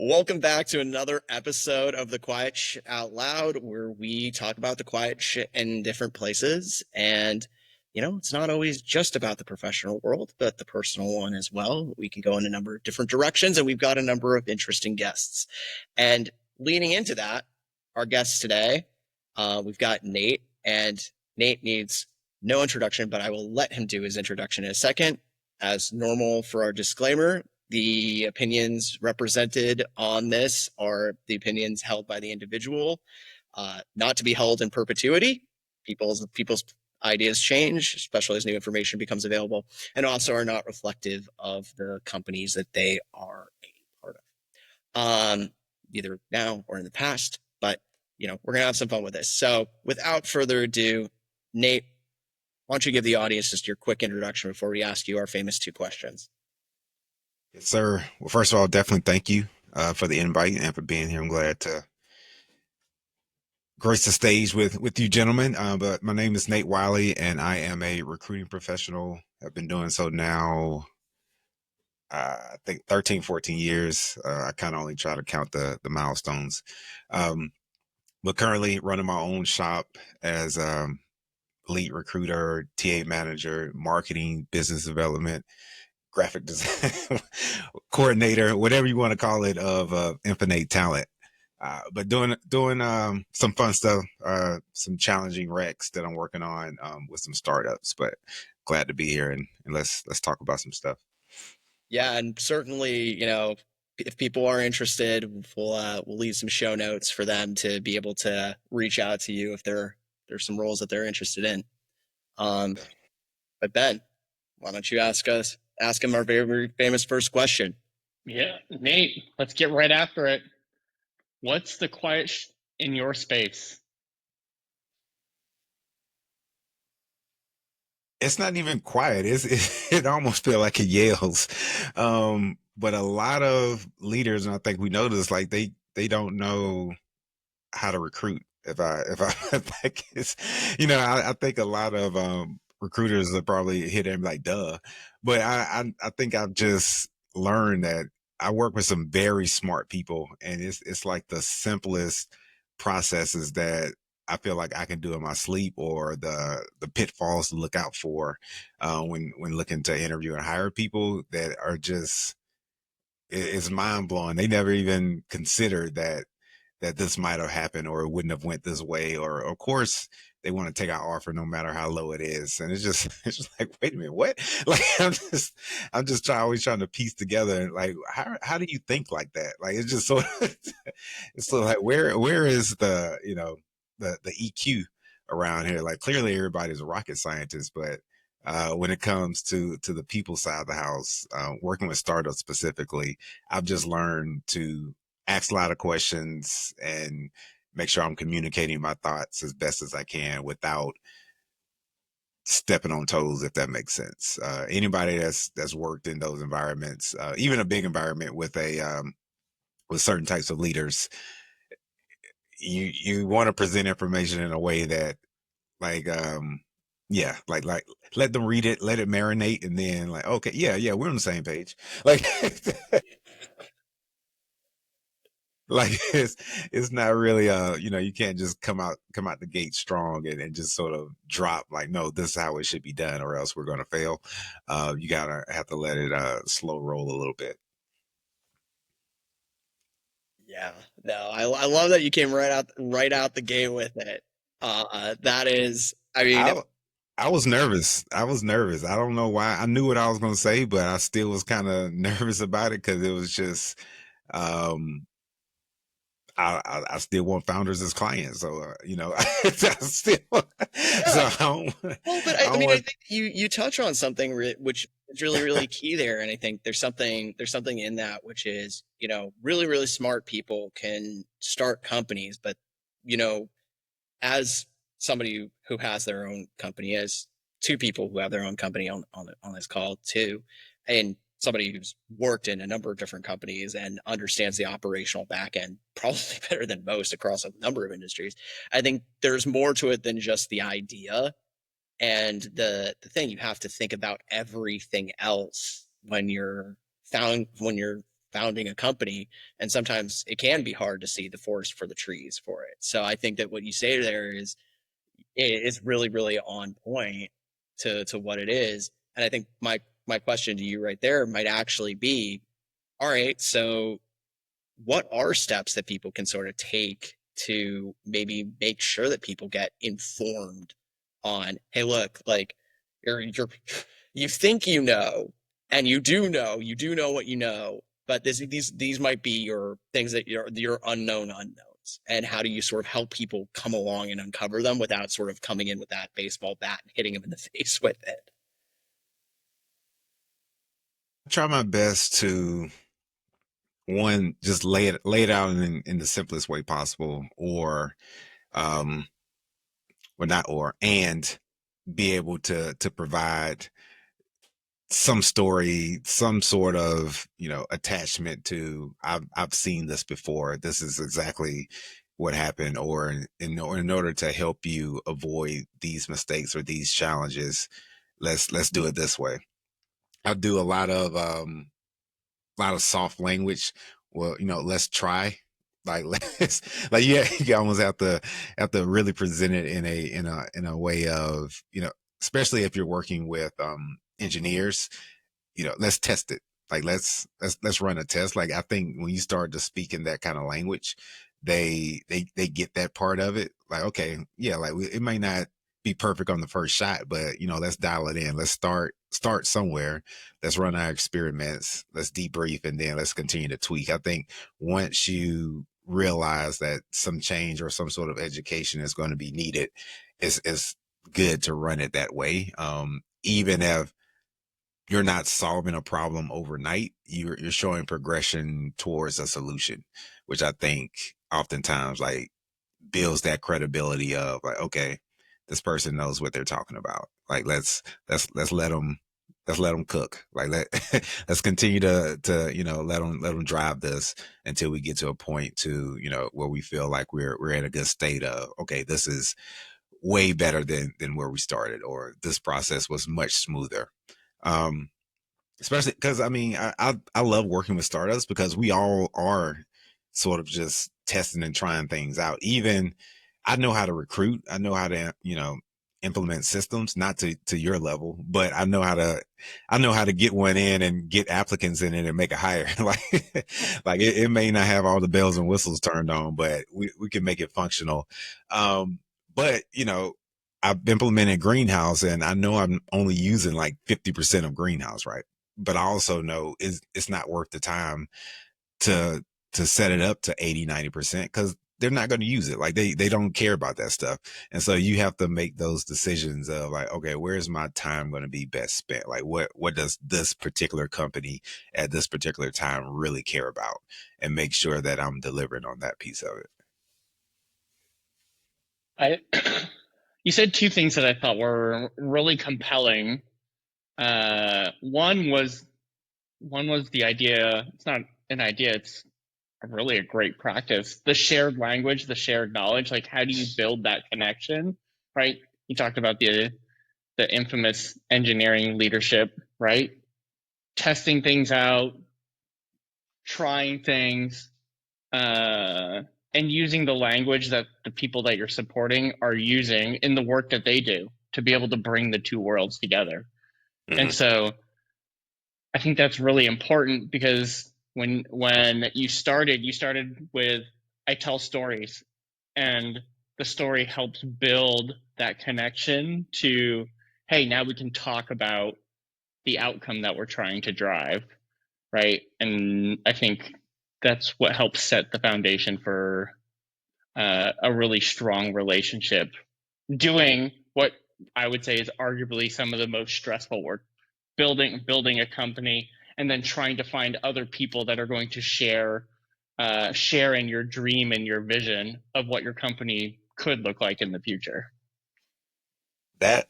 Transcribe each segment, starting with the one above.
Welcome back to another episode of The Quiet Shit Out Loud, where we talk about the quiet shit in different places. And, it's not always just about the professional world, but the personal one as well. We can go in a number of different directions, and we've got a number of interesting guests. And leaning into that, our guests today, we've got Nate, and Nate needs no introduction, but I will let him do his introduction in a second. As normal for our disclaimer, the opinions represented on this are the opinions held by the individual, not to be held in perpetuity. People's ideas change, especially as new information becomes available, and also are not reflective of the companies that they are a part of, either now or in the past. But we're gonna have some fun with this. So, without further ado, Nate, why don't you give the audience just your quick introduction before we ask you our famous two questions? Yes, sir. Well, first of all, definitely thank you for the invite and for being here. I'm glad to grace the stage with you gentlemen. But my name is Nate Wiley, and I am a recruiting professional. I've been doing so now, I think 13, 14 years. I kind of only try to count the milestones. Um, but currently running my own shop as lead recruiter, TA manager, marketing, business development, graphic design coordinator, whatever you want to call it, of Infinite Talent. But doing some fun stuff, some challenging recs that I'm working on with some startups. But glad to be here, and let's talk about some stuff. Yeah, and certainly, if people are interested, we'll leave some show notes for them to be able to reach out to you if there's some roles that they're interested in. Um, but Ben, why don't you ask him our very famous first question? Yeah, Nate, let's get right after it. What's the in your space? It's not even quiet. It almost feel like it yells. But a lot of leaders, and I think we know this, like they don't know how to recruit. If I guess, I think a lot of recruiters are probably hit him like duh. But I think I've just learned that I work with some very smart people, and it's like the simplest processes that I feel like I can do in my sleep, or the pitfalls to look out for when looking to interview and hire people that are just it's mind blowing. They never even considered that this might have happened, or it wouldn't have went this way, or of course they want to take our offer no matter how low it is. And it's just like, wait a minute, what? Like always trying to piece together, like, how do you think like that? Like, it's just so it's so like, where is the EQ around here? Like, clearly everybody's a rocket scientist, but when it comes to the people side of the house, working with startups specifically, I've just learned to ask a lot of questions and make sure I'm communicating my thoughts as best as I can without stepping on toes, if that makes sense. Anybody that's worked in those environments, even a big environment with certain types of leaders, you want to present information in a way that, like, yeah, like let them read it, let it marinate, and then, like, okay, yeah, we're on the same page. Like, like it's not really you can't just come out the gate strong and just sort of drop, like, no, this is how it should be done, or else we're going to fail. You gotta have to let it slow roll a little bit. Yeah, no, I love that you came right out the gate with it. That is, I mean, I i was nervous. I don't know why. I knew what I was going to say, but I still was kind of nervous about it, because it was just um I still want founders as clients, so I still so yeah. I don't, Well, but I I don't mean, I want. think you touch on something which is really key there, and I think there's something in that, which is, really smart people can start companies, but you know as somebody who has their own company, as two people who have their own company on this call too, and somebody who's worked in a number of different companies and understands the operational back end probably better than most across a number of industries. I think there's more to it than just the idea and the thing. You have to think about everything else when you're founding a company, and sometimes it can be hard to see the forest for the trees for it. So I think that what you say there is really really on point to what it is. And I think my question to you right there might actually be, all right, so what are steps that people can sort of take to maybe make sure that people get informed on, hey, look, like you're you think you know, and you do know what you know, but these might be your things that your unknown unknowns. And how do you sort of help people come along and uncover them without sort of coming in with that baseball bat and hitting them in the face with it? I try my best to one just lay it out in the simplest way possible, or um, well, not or and be able to provide some story, some sort of, attachment to, I've seen this before. This is exactly what happened, or in order to help you avoid these mistakes or these challenges, let's do it this way. I do a lot of soft language. Well, let's try. Like let's like yeah, you almost have to really present it in a way of, especially if you're working with engineers, let's test it. Like let's run a test. Like I think when you start to speak in that kind of language, they get that part of it. Like, okay, yeah, like it may not be perfect on the first shot, but let's dial it in. Let's start somewhere. Let's run our experiments. Let's debrief, and then let's continue to tweak. I think once you realize that some change or some sort of education is going to be needed, it's good to run it that way. Even if you're not solving a problem overnight, you're showing progression towards a solution, which I think oftentimes like builds that credibility of like, okay, this person knows what they're talking about. Like let's let them cook. Like let's continue to let them drive this until we get to a point to where we feel like we're in a good state of, okay, this is way better than where we started, or this process was much smoother. Um, Especially because I mean, I love working with startups because we all are sort of just testing and trying things out. Even I know how to recruit. I know how to implement systems, not to your level, but I know how to get one in and get applicants in it and make a hire. Like it may not have all the bells and whistles turned on, but we can make it functional. But I've implemented greenhouse, and I know I'm only using like 50% of greenhouse, right? But I also know it's not worth the time to set it up to 80-90% because they're not going to use it. Like they don't care about that stuff. And so you have to make those decisions of like, okay, where's my time going to be best spent? Like what does this particular company at this particular time really care about, and make sure that I'm delivering on that piece of it. I You said two things that I thought were really compelling. One was the idea. It's not an idea. It's really a great practice. The shared language, the shared knowledge. Like, how do you build that connection? Right. You talked about the infamous engineering leadership. Right. Testing things out, trying things, and using the language that the people that you're supporting are using in the work that they do to be able to bring the two worlds together. And Mm-hmm. so I think that's really important because when you started with I tell stories, and the story helps build that connection to, hey, now we can talk about the outcome that we're trying to drive, right? And I think that's what helps set the foundation for a really strong relationship, doing what I would say is arguably some of the most stressful work, building a company, and then trying to find other people that are going to share in your dream and your vision of what your company could look like in the future. That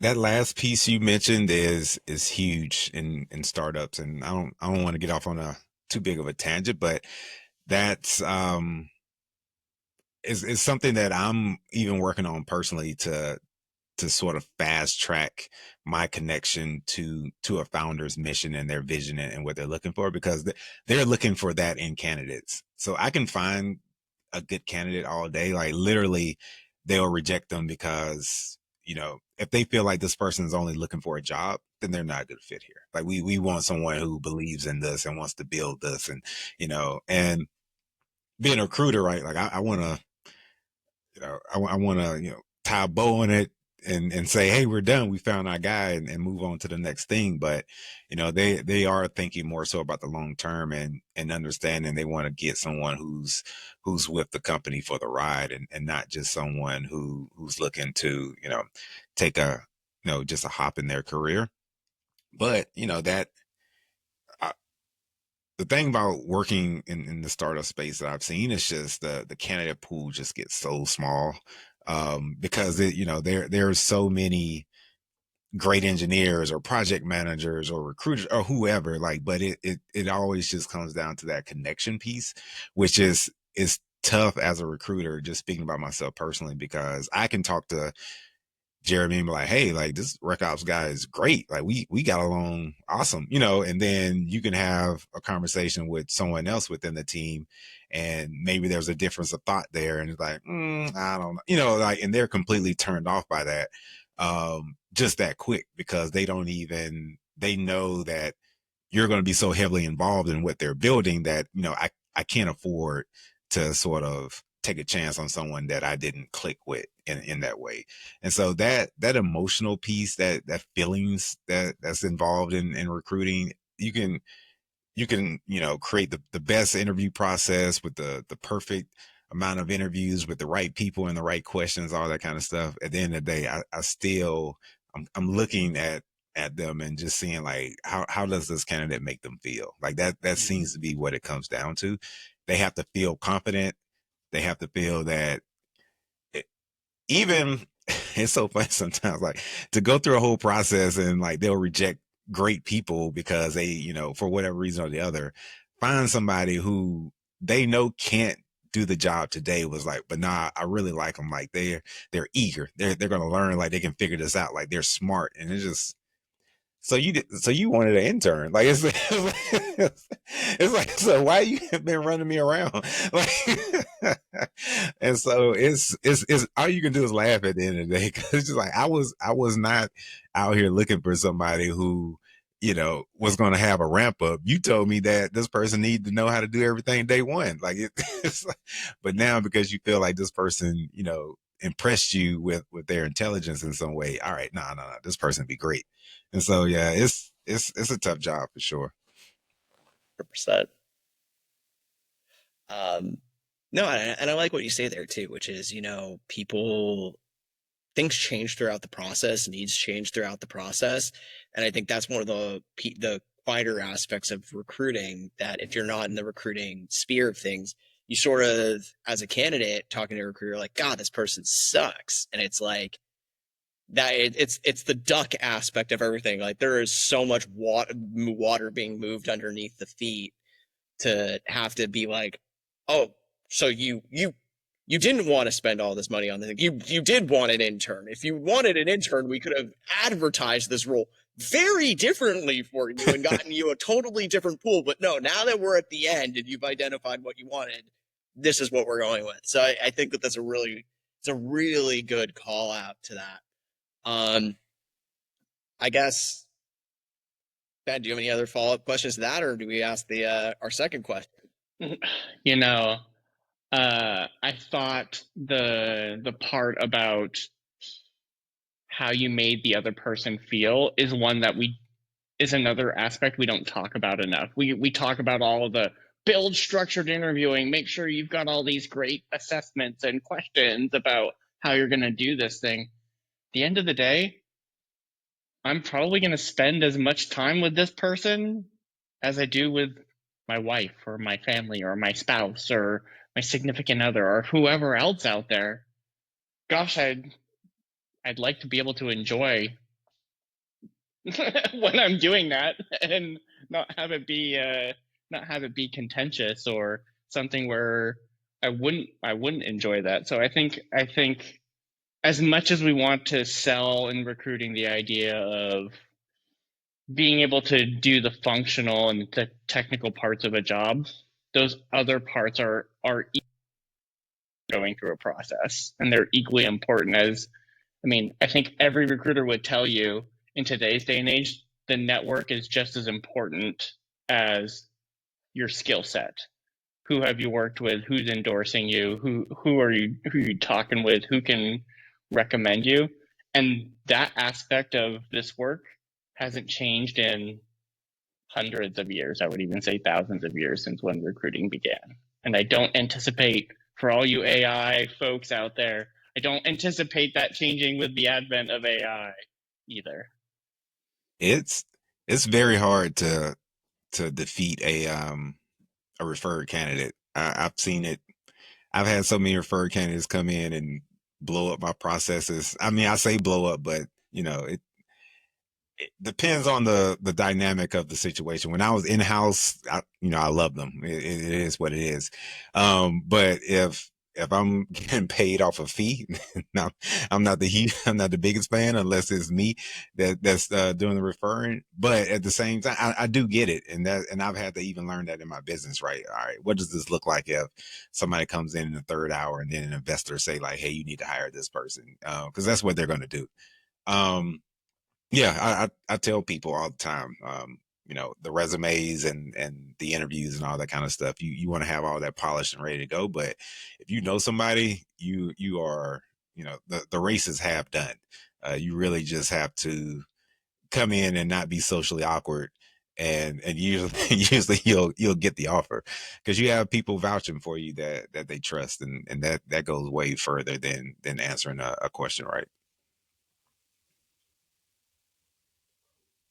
that last piece you mentioned is huge in startups, and I don't want to get off on a too big of a tangent, but that's is something that I'm even working on personally to sort of fast track my connection to a founder's mission and their vision and what they're looking for, because they're looking for that in candidates. So I can find a good candidate all day. Like literally, they'll reject them because, if they feel like this person is only looking for a job, then they're not a good fit here. Like we want someone who believes in this and wants to build this, and being a recruiter, right? Like I want to, I want to, tie a bow on it and say, hey, we're done. We found our guy, and move on to the next thing. But, they are thinking more so about the long term and understanding they want to get someone who's with the company for the ride, and not just someone who's looking to, take a, just a hop in their career. But, that I, the thing about working in the startup space that I've seen is just the candidate pool just gets so small, because there's so many great engineers or project managers or recruiters or whoever, like, but it always just comes down to that connection piece, which is tough as a recruiter, just speaking about myself personally, because I can talk to Jeremy and be like, hey, like this rec ops guy is great. Like we got along awesome, and then you can have a conversation with someone else within the team, and maybe there's a difference of thought there. And it's like, I don't know, like, and they're completely turned off by that, just that quick, because they know that you're going to be so heavily involved in what they're building that, I can't afford to sort of take a chance on someone that I didn't click with in that way. And so that emotional piece, that feelings that's involved in recruiting, you can create the best interview process with the perfect amount of interviews with the right people and the right questions, all that kind of stuff. At the end of the day, I still, I'm looking at them and just seeing like how does this candidate make them feel. Like that seems to be what it comes down to. They have to feel confident. They have to feel that even it's so funny sometimes, like, to go through a whole process and like they'll reject great people because they, for whatever reason or the other, find somebody who they know can't do the job today, was like, but nah, I really like them. Like they're eager. They're going to learn. Like they can figure this out. Like they're smart. And it's just, so you wanted an intern. Like it's like, so why you have been running me around? Like, and so it's all you can do is laugh at the end of the day. Cause it's just like, I was not out here looking for somebody who, was going to have a ramp up. You told me that this person needed to know how to do everything day one. Like it's like, but now because you feel like this person, impressed you with their intelligence in some way. All right, no, this person be great. And so yeah, it's a tough job for sure. 100%. Um, no, and I like what you say there too, which is, people, things change throughout the process, needs change throughout the process. And I think that's one of the quieter aspects of recruiting, that if you're not in the recruiting sphere of things, you sort of, as a candidate talking to a recruiter, like, God, this person sucks. And it's like that it's the duck aspect of everything. Like there is so much water being moved underneath the feet to have to be like, oh, so you didn't want to spend all this money on the thing. You did want an intern. If you wanted an intern, we could have advertised this role very differently for you and gotten you a totally different pool. But no, now that we're at the end and you've identified what you wanted, this is what we're going with. So I think that it's a really good call out to that. Um, I guess, Ben, do you have any other follow up questions to that, or do we ask the our second question? You know, I thought the part about how you made the other person feel is one that we is another aspect we don't talk about enough. We talk about all of the build structured interviewing, make sure you've got all these great assessments and questions about how you're going to do this thing. At the end of the day, I'm probably going to spend as much time with this person as I do with my wife or my family or my spouse or my significant other or whoever else out there. Gosh, I'd like to be able to enjoy when I'm doing that and not have it be not have it be contentious or something where I wouldn't enjoy that. So I think as much as we want to sell in recruiting the idea of being able to do the functional and the technical parts of a job, those other parts are going through a process, and they're equally important as, I mean, I think every recruiter would tell you in today's day and age, the network is just as important as your skill set. Who have you worked with? Who's endorsing you? Who are you talking with? Who can recommend you? And that aspect of this work hasn't changed in hundreds of years. I would even say thousands of years since when recruiting began. And I don't anticipate, for all you AI folks out there, I don't anticipate that changing with the advent of AI either. It's it's very hard to defeat a referred candidate. I've seen it. I've had so many referred candidates come in and blow up my processes. I mean, I say blow up, but you know, it depends on the dynamic of the situation. When I was in house, I love them. It is what it is. But if I'm getting paid off a fee, now I'm not I'm not the biggest fan unless it's me that's doing the referring. But at the same time, I do get it, and I've had to even learn that in my business. Right? All right, what does this look like if somebody comes in the third hour and then an investor say like, hey, you need to hire this person, because that's what they're going to do. Um, yeah, I tell people all the time, the resumes and the interviews and all that kind of stuff. You want to have all that polished and ready to go, but if you know somebody, you are, the race is half done. You really just have to come in and not be socially awkward, and usually usually you'll get the offer because you have people vouching for you that they trust, and that goes way further than answering a question, right?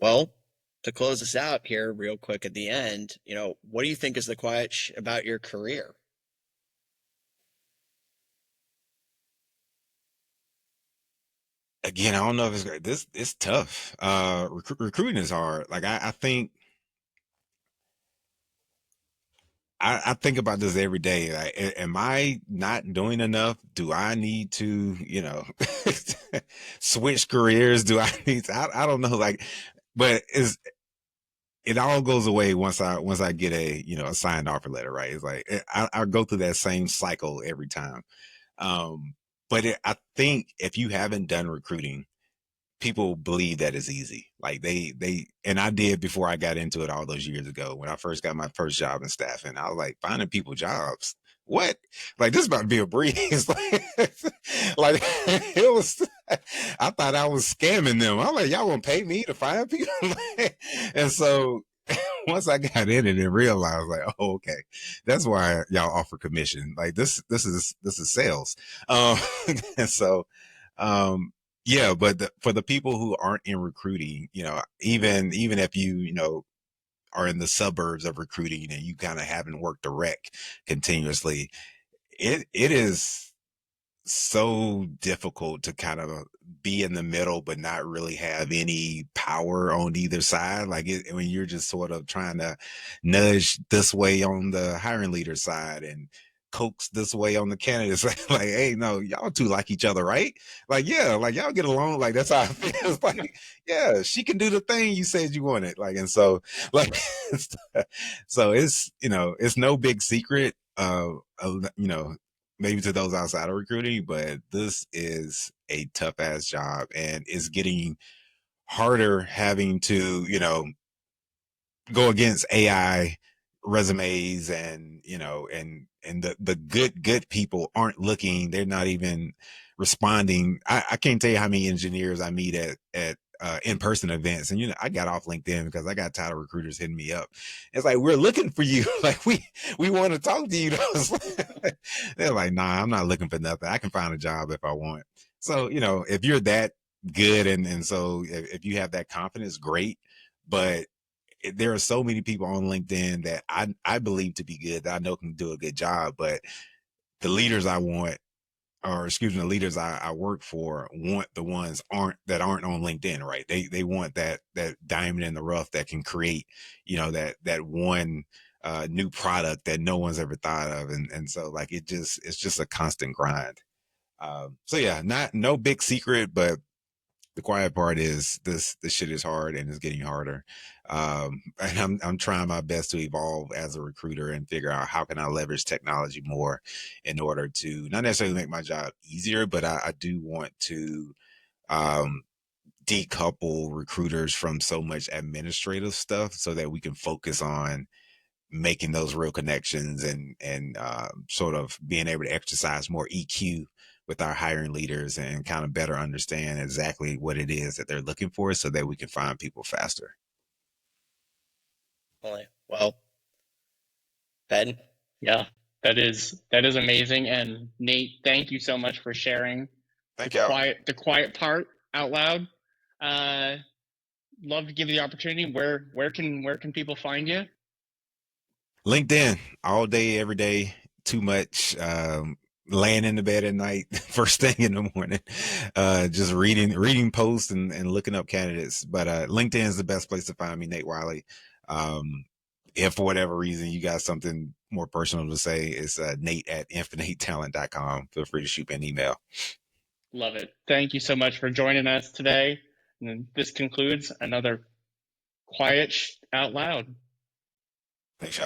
Well, to close us out here real quick at the end, what do you think is the about your career? Again, I don't know if it's great. This it's tough. Recruiting is hard. Like I think I think about this every day. Like, am I not doing enough? Do I need to, switch careers? Do I need to, I don't know. Like, but it all goes away once I get a signed offer letter, right? It's like I go through that same cycle every time. Um, but I think if you haven't done recruiting, people believe that is easy. Like and I did before I got into it all those years ago when I first got my first job in staffing. I was like, finding people jobs. What? Like this about to be a breeze. like it was. I thought I was scamming them. I'm like, y'all gonna pay me to find people? And so once I got in it and realized, like, oh, okay, that's why y'all offer commission. Like this is sales. Um, and so um, yeah, but for the people who aren't in recruiting, even if are in the suburbs of recruiting and you kind of haven't worked direct continuously, it is so difficult to kind of be in the middle but not really have any power on either side. Like when you're just sort of trying to nudge this way on the hiring leader side and coax this way on the candidate side. Like, hey, no, y'all two like each other, right? Like, yeah, like y'all get along. Like that's how I feel. It's like, yeah, she can do the thing you said you wanted. Like, and so like so it's no big secret. Maybe to those outside of recruiting, but this is a tough ass job and it's getting harder having to, go against AI resumes and, and the good people aren't looking. They're not even responding. I can't tell you how many engineers I meet at in-person events, and I got off LinkedIn because I got tired of recruiters hitting me up. It's like, we're looking for you. Like we want to talk to you. They're like, nah, I'm not looking for nothing. I can find a job if I want. So if you're that good, and so if you have that confidence, great. But there are so many people on LinkedIn that I believe to be good, that I know can do a good job, but the leaders I want, or excuse me, the leaders I work for, want the ones aren't on LinkedIn, right? They want that diamond in the rough that can create, that one new product that no one's ever thought of, and so like it's just a constant grind. So yeah, not no big secret, but the quiet part is this shit is hard and it's getting harder. And I'm trying my best to evolve as a recruiter and figure out how can I leverage technology more in order to not necessarily make my job easier, but I do want to um, decouple recruiters from so much administrative stuff so that we can focus on making those real connections and sort of being able to exercise more EQ with our hiring leaders and kind of better understand exactly what it is that they're looking for so that we can find people faster. Well, Ben, Yeah, that is amazing. And Nate, thank you so much for sharing Thank y'all. the quiet part out loud. Uh, Love to give you the opportunity. Where can people find you? LinkedIn all day, every day, too much. Laying in the bed at night, first thing in the morning, just reading posts and looking up candidates. But LinkedIn is the best place to find me, Nate Wiley. Um, if for whatever reason you got something more personal to say, it's Nate at infinitalent.com. Feel free to shoot me an email. Love it. Thank you so much for joining us today. And this concludes another Quiet Out Loud. Thanks, y'all.